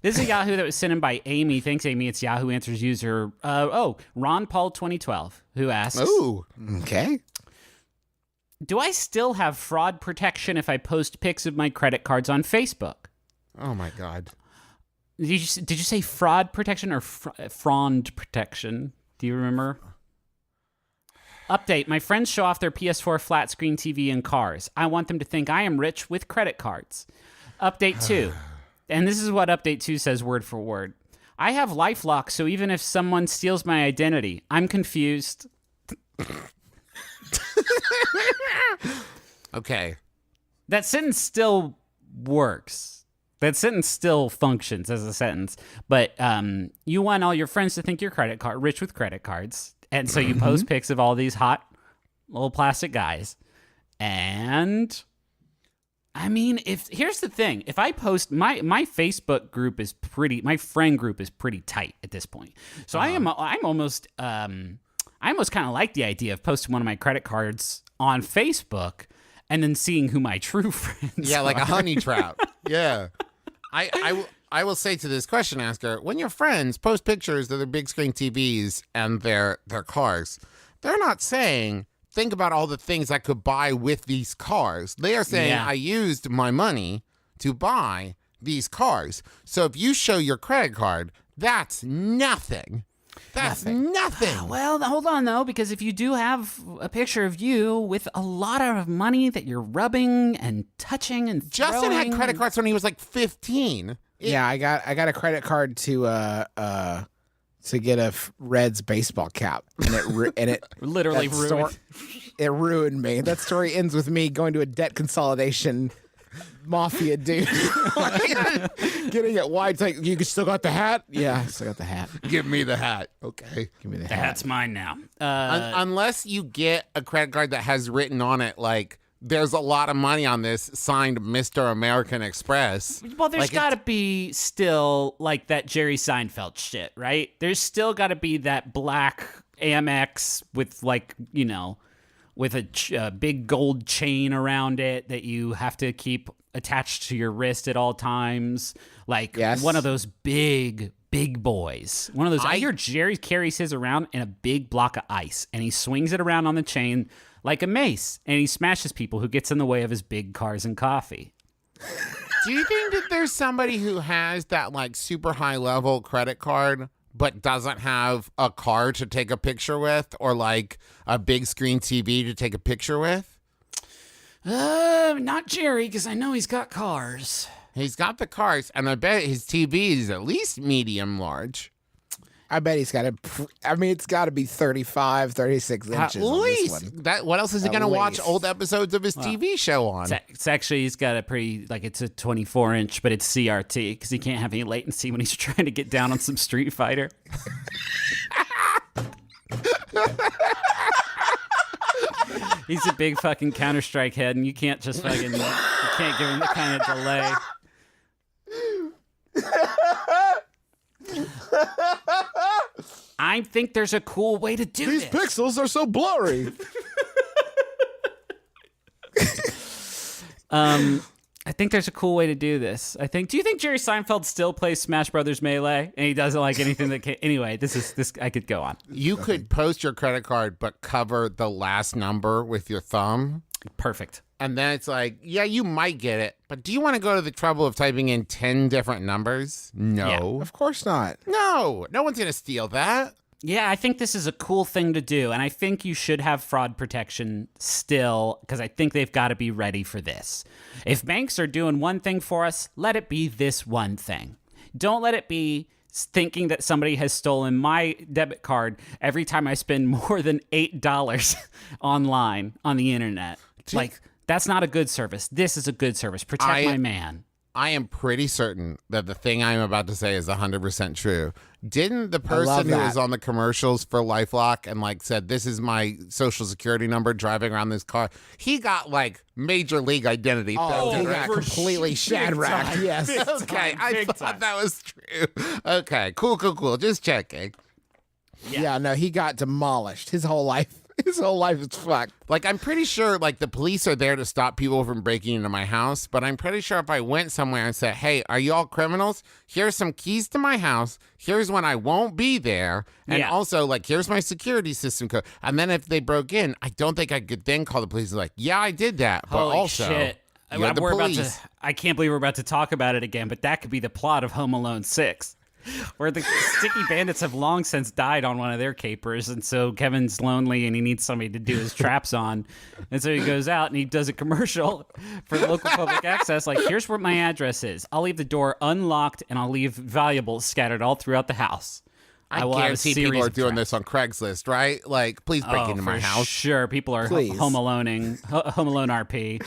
This is a Yahoo that was sent in by Amy. Thanks, Amy. It's Yahoo Answers user, Ron Paul 2012, who asks, Ooh, okay. do I still have fraud protection if I post pics of my credit cards on Facebook? Oh, my God. Did you say fraud protection or frond protection? Do you remember? Update. My friends show off their PS4 flat screen TV in cars. I want them to think I am rich with credit cards. Update 2. And this is what Update 2 says word for word. I have LifeLock, so even if someone steals my identity, I'm confused. Okay. That sentence still works. That sentence still functions as a sentence. But you want all your friends to think you're rich with credit cards. And so you post pics of all these hot little plastic guys. And I mean, here's the thing. If I post my Facebook group is my friend group is pretty tight at this point. So I almost kind of like the idea of posting one of my credit cards on Facebook and then seeing who my true friends are. Like a honey trap. Yeah. I will say to this question asker, when your friends post pictures of their big screen TVs and their cars, they're not saying, think about all the things I could buy with these cars. They are saying, I used my money to buy these cars. So if you show your credit card, that's nothing. That's nothing. Well, hold on, though, because if you do have a picture of you with a lot of money that you're rubbing and touching and Justin had credit cards when he was like 15. Yeah, I got a credit card to get a Reds baseball cap, and it literally ruined. It ruined me. That story ends with me going to a debt consolidation mafia dude, getting it wide. It's like, you still got the hat? Yeah, I still got the hat. Give me the hat. Okay, give me the hat. That's mine now. Unless you get a credit card that has written on it like, there's a lot of money on this, signed Mr. American Express. Well, there's got to be still like that Jerry Seinfeld shit, right? There's still got to be that black Amex with with a big gold chain around it that you have to keep attached to your wrist at all times. Like one of those big boys. One of those. I hear Jerry carries his around in a big block of ice, and he swings it around on the chain like a mace, and he smashes people who gets in the way of his big cars and coffee. Do you think that there's somebody who has that like super high level credit card but doesn't have a car to take a picture with, or like a big screen TV to take a picture with? Not Jerry, because I know he's got cars. He's got the cars, and I bet his TV is at least medium large. I bet he's got it's got to be 35, 36 inches. At least. What else is he going to watch old episodes of his TV show on? It's actually, he's got a pretty, it's a 24-inch, but it's CRT, because he can't have any latency when he's trying to get down on some Street Fighter. He's a big fucking Counter-Strike head, and you can't just you can't give him the kind of delay. I think there's a cool way to do this. These pixels are so blurry. I think there's a cool way to do this. Do you think Jerry Seinfeld still plays Smash Brothers Melee and he doesn't like anything that anyway, this I could go on. You could post your credit card but cover the last number with your thumb. Perfect. And then it's like, yeah, you might get it, but do you want to go to the trouble of typing in 10 different numbers? No. Yeah, of course not. No one's going to steal that. Yeah, I think this is a cool thing to do, and I think you should have fraud protection still, because I think they've got to be ready for this. If banks are doing one thing for us, let it be this one thing. Don't let it be thinking that somebody has stolen my debit card every time I spend more than $8 online on the internet. That's not a good service. This is a good service. Protect my man. I am pretty certain that the thing I'm about to say is 100% true. Didn't the person who was on the commercials for LifeLock and said, this is my social security number driving around this car, he got major league identity. Oh, he got completely shadracked. Yes. Okay, I thought that was true. Okay, cool. Just checking. Yeah, no, he got demolished. His whole life His whole life is fucked. Like, I'm pretty sure, like, the police are there to stop people from breaking into my house, but I'm pretty sure if I went somewhere and said, hey, are you all criminals? Here's some keys to my house. Here's when I won't be there. And also, like, here's my security system code. And then if they broke in, I don't think I could then call the police and like, yeah, I did that. But Holy also, shit. you're the police. I can't believe we're about to talk about it again, but that could be the plot of Home Alone 6. Where the sticky bandits have long since died on one of their capers, and so Kevin's lonely and he needs somebody to do his traps on. And so he goes out and he does a commercial for local public access, like, here's where my address is. I'll leave the door unlocked and I'll leave valuables scattered all throughout the house. I will have a guarantee series people are of doing traps. this on Craigslist, right? Like, please break into my for house. Sure, people are Please. Home Alone RP.